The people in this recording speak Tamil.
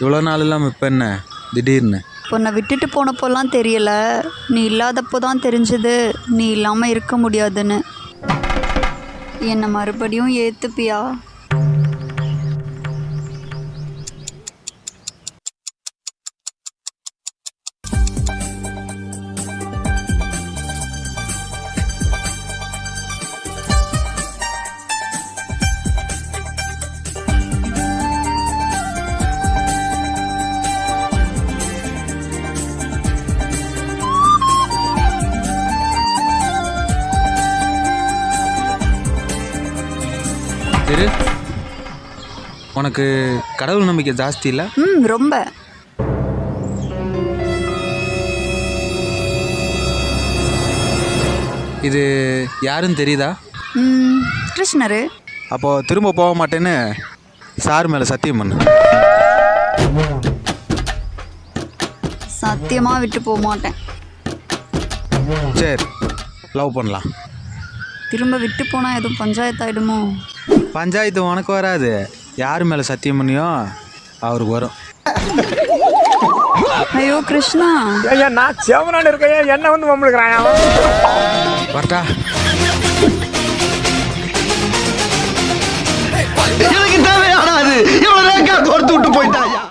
இவ்வளோ நாள் இல்லாமல் இப்போ என்ன திடீர்னு? உன்னை விட்டுட்டு போனப்போலாம் தெரியல, நீ இல்லாதப்போ தான் தெரிஞ்சது நீ இல்லாமல் இருக்க முடியாதுன்னு. என்னை மறுபடியும் ஏற்றுப்பியா? திரு, உனக்கு கடவுள் நம்பிக்கை ஜாஸ்தி இல்லை? ரொம்ப. இது யாருன்னு தெரியுதா? கிருஷ்ணரு. அப்போது திரும்ப போக மாட்டேன்னு சார் மேலே சத்தியம் பண்ணு. சத்தியமாக விட்டு போக மாட்டேன். சரி, லவ் பண்ணலாம். திரும்ப விட்டு போனால் எதுவும் பஞ்சாயத்து ஆகிடுமோ? பஞ்சாயத்து உனக்கு வராது, யார் மேலே சத்தியம் பண்ணியோ அவருக்கு வரும். ஐயோ கிருஷ்ணா, நான் செவனான்னு இருக்கேன், என்ன வந்து மம்மளுக்குறான் வரட்டா? எனக்கு தேவையானது இவ்வளவு கோர்த்து விட்டு போயிட்டாயா.